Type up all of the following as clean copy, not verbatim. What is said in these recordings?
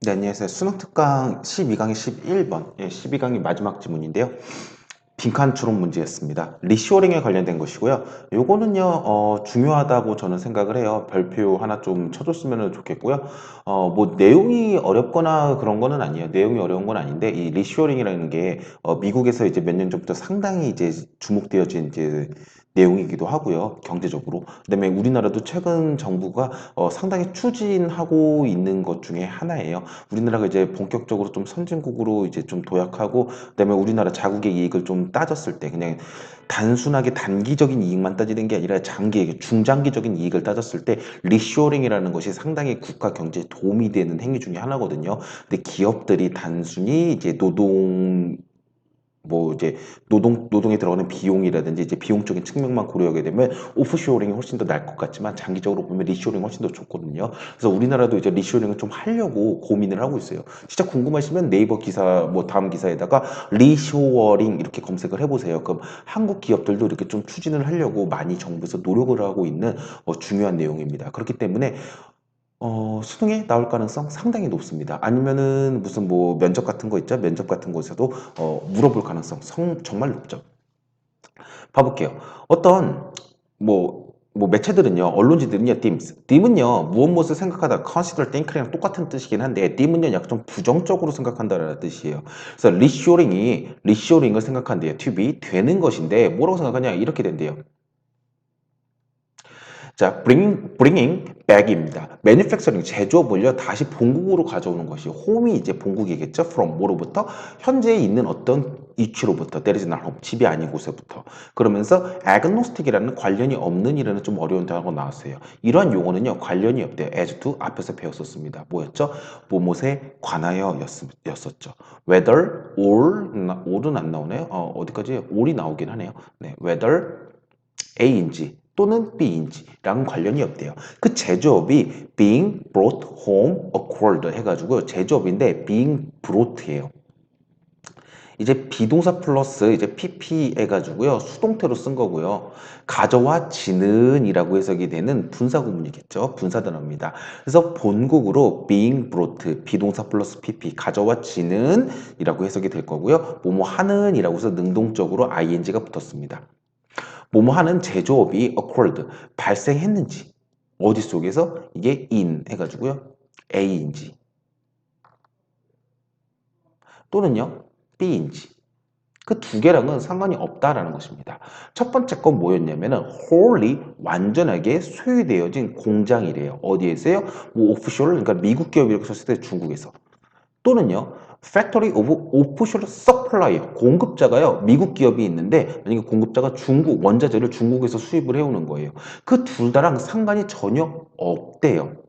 네, 안녕하세요. 수능 특강 12강의 11번, 12강의 마지막 지문인데요. 빈칸 추론 문제였습니다. 리쇼링에 관련된 것이고요. 요거는요, 중요하다고 저는 생각을 해요. 별표 하나 좀 쳐줬으면 좋겠고요. 뭐, 내용이 어렵거나 그런 거는 아니에요. 내용이 어려운 건 아닌데, 이 리쇼링이라는 게, 미국에서 이제 몇 년 전부터 상당히 이제 주목되어진 이제 내용이기도 하고요. 경제적으로. 그다음에 우리나라도 최근 정부가 상당히 추진하고 있는 것 중에 하나예요. 우리나라가 이제 본격적으로 좀 선진국으로 이제 좀 도약하고 그다음에 우리나라 자국의 이익을 좀 따졌을 때 그냥 단순하게 단기적인 이익만 따지는 게 아니라 장기, 중장기적인 이익을 따졌을 때 리쇼링이라는 것이 상당히 국가 경제에 도움이 되는 행위 중에 하나거든요. 근데 기업들이 단순히 이제 이제 노동에 들어가는 비용이라든지 이제 비용적인 측면만 고려하게 되면 오프쇼링이 훨씬 더 나을 것 같지만 장기적으로 보면 리쇼링이 훨씬 더 좋거든요. 그래서 우리나라도 이제 리쇼링을 좀 하려고 고민을 하고 있어요. 진짜 궁금하시면 네이버 기사 뭐 다음 기사에다가 리쇼어링 이렇게 검색을 해보세요. 그럼 한국 기업들도 이렇게 좀 추진을 하려고 많이 정부에서 노력을 하고 있는 중요한 내용입니다. 그렇기 때문에 수능에 나올 가능성 상당히 높습니다. 아니면은 무슨 뭐 면접 같은 거 있죠? 면접 같은 곳에서도 물어볼 가능성 정말 높죠. 봐볼게요. 어떤 매체들은요, 언론지들은요, 딤은요, 무엇을 생각하다, consider, think랑 똑같은 뜻이긴 한데, 딤은요, 약간 좀 부정적으로 생각한다라는 뜻이에요. 그래서 리쇼링을 생각한대요. to be, 되는 것인데, 뭐라고 생각하냐? 이렇게 된대요. 자, bringing back입니다. manufacturing, 제조업을요, 다시 본국으로 가져오는 것이, home이 이제 본국이겠죠? from, 뭐로부터? 현재에 있는 어떤 이치로부터, that is not home, 집이 아닌 곳에부터. 그러면서 agnostic이라는 관련이 없는 이라는 좀 어려운 단어가 나왔어요. 이러한 용어는요, 관련이 없대요. as to 앞에서 배웠었습니다. 뭐였죠? 뭐뭇에 관하여 였었죠. whether, all은 안 나오네요. 어디까지? all이 나오긴 하네요. 네, whether, A인지 또는 B인지랑 관련이 없대요. 그 제조업이 being brought home acquired 해가지고 제조업인데 being brought예요. 이제 비동사 플러스 이제 PP 해가지고요. 수동태로 쓴 거고요. 가져와지는이라고 해석이 되는 분사 구문이겠죠. 분사 단어입니다. 그래서 본국으로 being brought 비동사 플러스 PP 가져와지는이라고 해석이 될 거고요. 뭐뭐 하는이라고 해서 능동적으로 ing가 붙었습니다. 뭐뭐 하는 제조업이 occurred, 발생했는지, 어디 속에서 이게 in 해가지고요. A인지 또는요, B인지. 그 두 개랑은 상관이 없다라는 것입니다. 첫 번째 건 뭐였냐면은 wholly 완전하게 소유되어진 공장이래요. 어디에서요? 뭐 오프쇼를 그러니까 미국 기업이라고 썼을 때 중국에서. 또는요. Factory of Offshore Supplier 공급자가요 미국 기업이 있는데 만약에 공급자가 중국 원자재를 중국에서 수입을 해오는 거예요. 그 둘 다랑 상관이 전혀 없대요.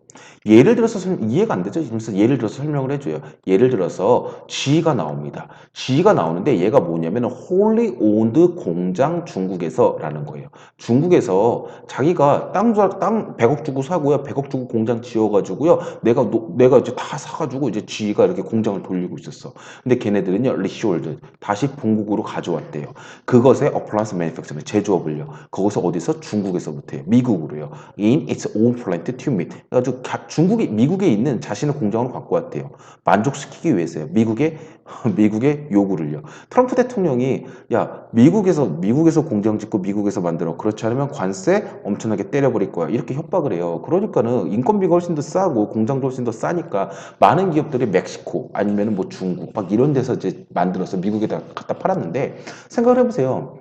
예를 들어서 이해가 안 되죠? 그래서 예를 들어서 설명을 해줘요. 예를 들어서 G가 나옵니다. G가 나오는데 얘가 뭐냐면 wholly owned 공장 중국에서라는 거예요. 중국에서 자기가 땅 100억 주고 사고요. 100억 주고 공장 지어가지고요. 내가 이제 다 사가지고 이제 G가 이렇게 공장을 돌리고 있었어. 근데 걔네들은요, 리쇼얼드 다시 본국으로 가져왔대요. 그것의 어플라이언스 매니팩처링 제조업을요. 거기서 어디서? 중국에서부터요. 미국으로요. In its own plant to meet. 그래가지고 미국에 있는 자신의 공장으로 갖고 왔대요. 만족시키기 위해서요. 미국의 요구를요. 트럼프 대통령이 야 미국에서 공장 짓고 미국에서 만들어 그렇지 않으면 관세 엄청나게 때려버릴 거야 이렇게 협박을 해요. 그러니까는 인건비가 훨씬 더 싸고 공장도 훨씬 더 싸니까 많은 기업들이 멕시코 아니면은 뭐 중국 막 이런 데서 이제 만들어서 미국에다 갖다 팔았는데 생각을 해보세요.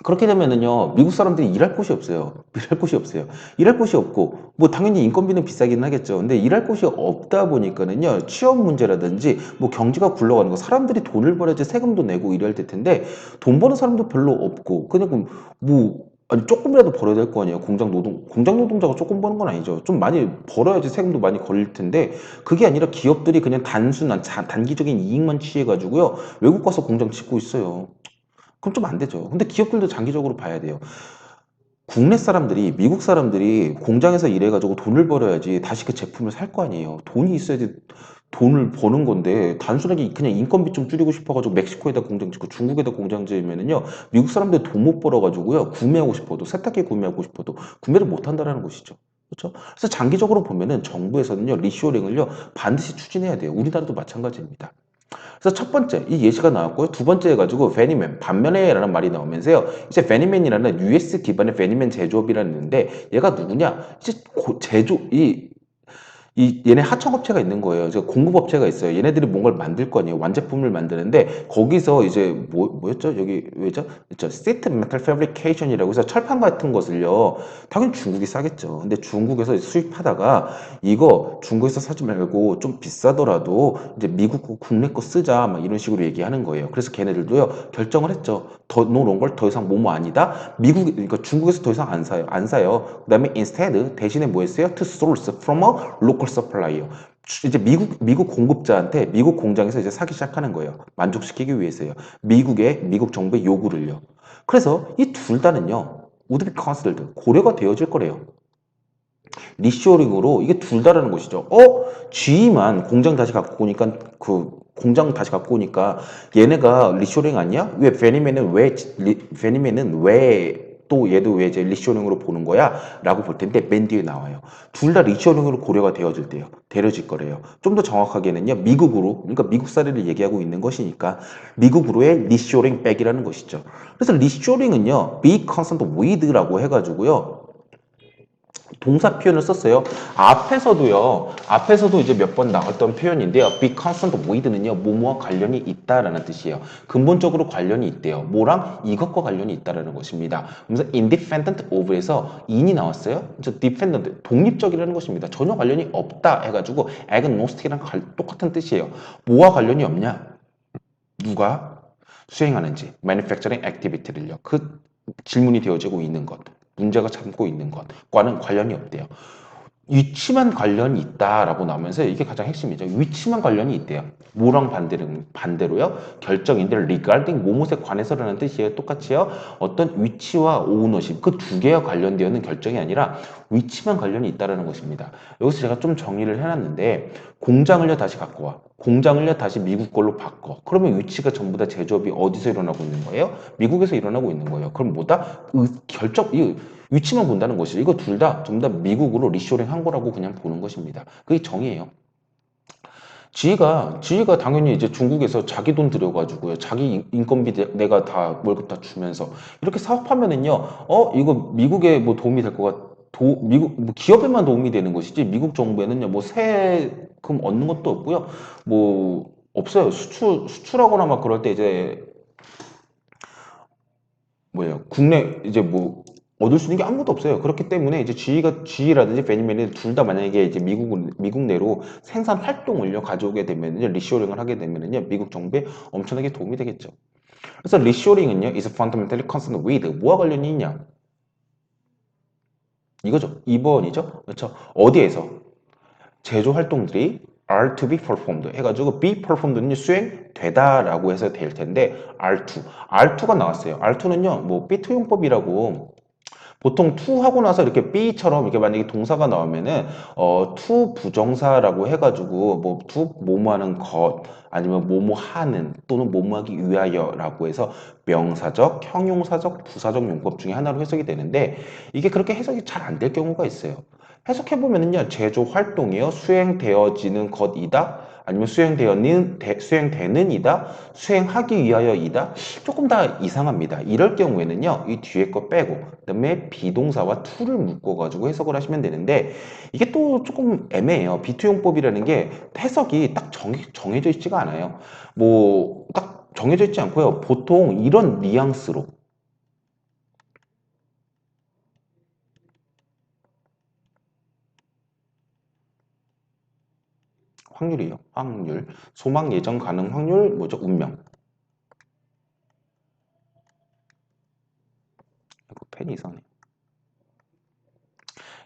그렇게 되면은요, 미국 사람들이 일할 곳이 없어요. 일할 곳이 없어요. 일할 곳이 없고, 뭐 당연히 인건비는 비싸긴 하겠죠. 근데 일할 곳이 없다 보니까는요, 취업 문제라든지, 뭐 경제가 굴러가는 거, 사람들이 돈을 벌어야지 세금도 내고 이래야 될 텐데, 돈 버는 사람도 별로 없고, 그냥 아니, 조금이라도 벌어야 될 거 아니에요. 공장 노동자가 조금 버는 건 아니죠. 좀 많이 벌어야지 세금도 많이 걸릴 텐데, 그게 아니라 기업들이 그냥 단기적인 이익만 취해가지고요, 외국 가서 공장 짓고 있어요. 그럼 좀 안 되죠. 근데 기업들도 장기적으로 봐야 돼요. 국내 사람들이, 미국 사람들이 공장에서 일해가지고 돈을 벌어야지 다시 그 제품을 살 거 아니에요. 돈이 있어야지 돈을 버는 건데, 단순하게 그냥 인건비 좀 줄이고 싶어가지고 멕시코에다 공장 짓고 중국에다 공장 지으면은요, 미국 사람들 돈 못 벌어가지고요, 구매하고 싶어도, 세탁기 구매하고 싶어도 구매를 못 한다는 것이죠. 그렇죠? 그래서 장기적으로 보면은 정부에서는요, 리쇼링을요, 반드시 추진해야 돼요. 우리나라도 마찬가지입니다. 그래서 첫 번째, 이 예시가 나왔고요. 두 번째 해가지고 페니맨, 반면에라는 말이 나오면서요. 이제 페니맨이라는 US 기반의 페니맨 제조업이라는 있는데 얘가 누구냐? 이제 얘네 하청업체가 있는 거예요. 이제 공급업체가 있어요. 얘네들이 뭔가를 만들 거 아니에요. 완제품을 만드는데 거기서 이제 뭐였죠? 여기 왜죠? 있죠. 시트 메탈 패브리케이션이라고 해서 철판 같은 것을요. 당연히 중국이 싸겠죠. 근데 중국에서 수입하다가 이거 중국에서 사지 말고 좀 비싸더라도 이제 미국 거 국내 거 쓰자 막 이런 식으로 얘기하는 거예요. 그래서 걔네들도요 결정을 했죠. 더 no longer 더 이상 뭐뭐 아니다. 그러니까 중국에서 더 이상 안 사요. 안 사요. 그다음에 instead 대신에 뭐 했어요? To source from a local supplier. 이제 미국 공급자한테 미국 공장에서 이제 사기 시작하는 거예요. 만족시키기 위해서요. 미국 정부의 요구를요. 그래서 이 둘 다는요. would be considered 고려가 되어질 거래요. 리쇼링으로 이게 둘 다라는 것이죠. GE만 공장 다시 갖고 오니까 공장 다시 갖고 오니까 얘네가 리쇼링 아니야? 페니맨은 왜 또 얘도 왜 이제 리쇼링으로 보는 거야? 라고 볼 텐데 맨 뒤에 나와요. 둘 다 리쇼링으로 고려가 되어질 때요. 되어질 거래요. 좀 더 정확하게는요. 미국으로 그러니까 미국 사례를 얘기하고 있는 것이니까 미국으로의 리쇼링 백이라는 것이죠. 그래서 리쇼링은요. be constant with라고 해가지고요. 동사 표현을 썼어요. 앞에서도 이제 몇 번 나왔던 표현인데요. be constant with는요, 뭐뭐와 관련이 있다라는 뜻이에요. 근본적으로 관련이 있대요. 뭐랑 이것과 관련이 있다라는 것입니다. 그래서 independent of에서 in이 나왔어요. 그래서 dependent, 독립적이라는 것입니다. 전혀 관련이 없다 해가지고 agnostic이랑 똑같은 뜻이에요. 뭐와 관련이 없냐? 누가 수행하는지, manufacturing activity를요. 그 질문이 되어지고 있는 것. 문제가 참고 있는 것과는 관련이 없대요. 위치만 관련이 있다라고 나오면서 이게 가장 핵심이죠. 위치만 관련이 있대요. 뭐랑 반대로요? 결정인데 regarding 뭐뭐에 관해서라는 뜻이에요. 똑같이요. 어떤 위치와 오너십 그 두 개와 관련되어 있는 결정이 아니라 위치만 관련이 있다라는 것입니다. 여기서 제가 좀 정리를 해놨는데 공장을요 다시 갖고 와. 공장을요 다시 미국 걸로 바꿔. 그러면 위치가 전부 다 제조업이 어디서 일어나고 있는 거예요? 미국에서 일어나고 있는 거예요. 그럼 뭐다? 이 위치만 본다는 것이죠. 이거 둘 다 전부 다 미국으로 리쇼링 한 거라고 그냥 보는 것입니다. 그게 정의예요. 지희가 당연히 이제 중국에서 자기 돈 들여가지고요. 자기 인건비 내가 다 월급 다 주면서 이렇게 사업하면은요. 이거 미국에 뭐 도움이 될 것 미국 뭐 기업에만 도움이 되는 것이지 미국 정부에는요. 뭐 세금 얻는 것도 없고요. 뭐 없어요. 수출하거나 막 그럴 때 이제 뭐예요? 국내 이제 뭐 얻을 수 있는 게 아무것도 없어요. 그렇기 때문에 이제 G라든지 베니맨이 둘 다 만약에 이제 미국 내로 생산 활동을요 가져오게 되면요 리쇼링을 하게 되면은요 미국 정부에 엄청나게 도움이 되겠죠. 그래서 리쇼링은요 is fundamentally concerned with 뭐와 관련이 있냐? 이거죠. 2번이죠. 그렇죠. 어디에서 제조 활동들이 are to be performed 해가지고 be performed는 수행되다라고 해서 될 텐데 R2가 나왔어요. R2는요 뭐 B2용법이라고 보통 to 하고 나서 이렇게 be처럼 이렇게 만약에 동사가 나오면은 to 부정사라고 해가지고 뭐 to 뭐뭐 하는 것 아니면 뭐뭐 하는 또는 뭐뭐 하기 위하여라고 해서 명사적, 형용사적, 부사적 용법 중에 하나로 해석이 되는데 이게 그렇게 해석이 잘 안 될 경우가 있어요. 해석해 보면은요 제조 활동이요 수행되어지는 것이다 아니면 수행되는이다 수행하기 위하여이다 조금 다 이상합니다. 이럴 경우에는요 이 뒤에 거 빼고 그다음에 비동사와 to를 묶어 가지고 해석을 하시면 되는데 이게 또 조금 애매해요. 비투용법이라는 게 해석이 딱 정해져 있지가 않아요. 뭐 딱 정해져 있지 않고요. 보통 이런 뉘앙스로 확률이에요. 확률. 소망 예정 가능 확률 뭐죠? 운명. 펜이 이상해.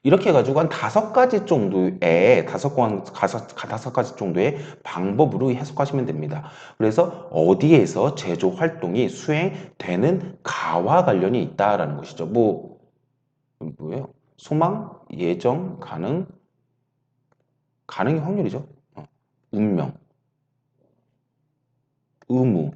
이렇게 해가지고 한 5가지 정도의 다섯 가지 정도의 방법으로 해석하시면 됩니다. 그래서 어디에서 제조 활동이 수행되는 가와 관련이 있다라는 것이죠. 뭐예요? 소망, 예정, 가능의 확률이죠. 운명, 의무,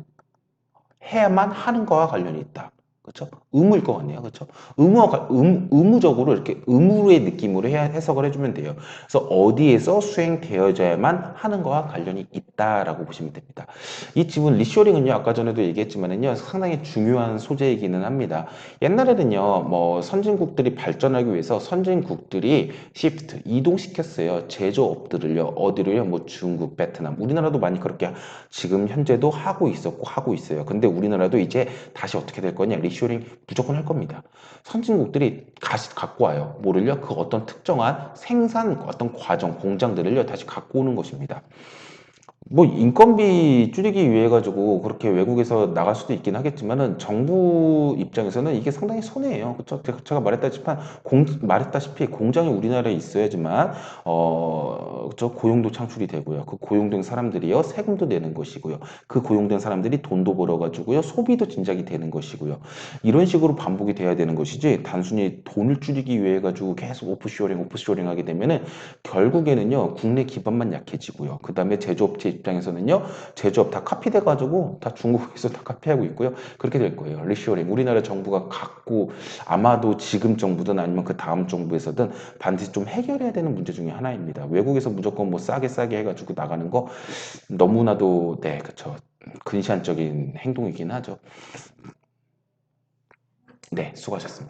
해야만 하는 거와 관련이 있다. 그렇죠? 의무일 것 같네요. 그렇죠? 의무적으로 이렇게 의무의 느낌으로 해석을 해주면 돼요. 그래서 어디에서 수행되어져야만 하는 거와 관련이 있다라고 보시면 됩니다. 이 지문 리쇼링은요, 아까 전에도 얘기했지만은요, 상당히 중요한 소재이기는 합니다. 옛날에는요, 뭐 선진국들이 발전하기 위해서 선진국들이 시프트 이동시켰어요. 제조업들을요, 어디로요? 뭐 중국, 베트남, 우리나라도 많이 그렇게 지금 현재도 하고 있었고 하고 있어요. 근데 우리나라도 이제 다시 어떻게 될 거냐? 리쇼링 무조건 할 겁니다. 선진국들이 갖고 와요. 뭐를요? 그 어떤 특정한 생산 어떤 과정, 공장들을요, 다시 갖고 오는 것입니다. 뭐 인건비 줄이기 위해 가지고 그렇게 외국에서 나갈 수도 있긴 하겠지만은 정부 입장에서는 이게 상당히 손해예요. 그렇죠? 제가 말했다시피 공장이 우리나라에 있어야지만 저 고용도 창출이 되고요. 그 고용된 사람들이요 세금도 내는 것이고요. 그 고용된 사람들이 돈도 벌어 가지고요 소비도 진작이 되는 것이고요. 이런 식으로 반복이 돼야 되는 것이지 단순히 돈을 줄이기 위해 가지고 계속 오프쇼링 하게 되면은 결국에는요 국내 기반만 약해지고요. 그 다음에 제조업체 입장에서는요 제조업 다 카피돼 가지고 다 중국에서 다 카피하고 있고요. 그렇게 될 거예요. 리쇼링 우리나라 정부가 갖고 아마도 지금 정부든 아니면 그 다음 정부에서든 반드시 좀 해결해야 되는 문제 중에 하나입니다. 외국에서 무조건 뭐 싸게 해가지고 나가는 거 너무나도 네 그쵸 근시안적인 행동이긴 하죠. 네 수고하셨습니다.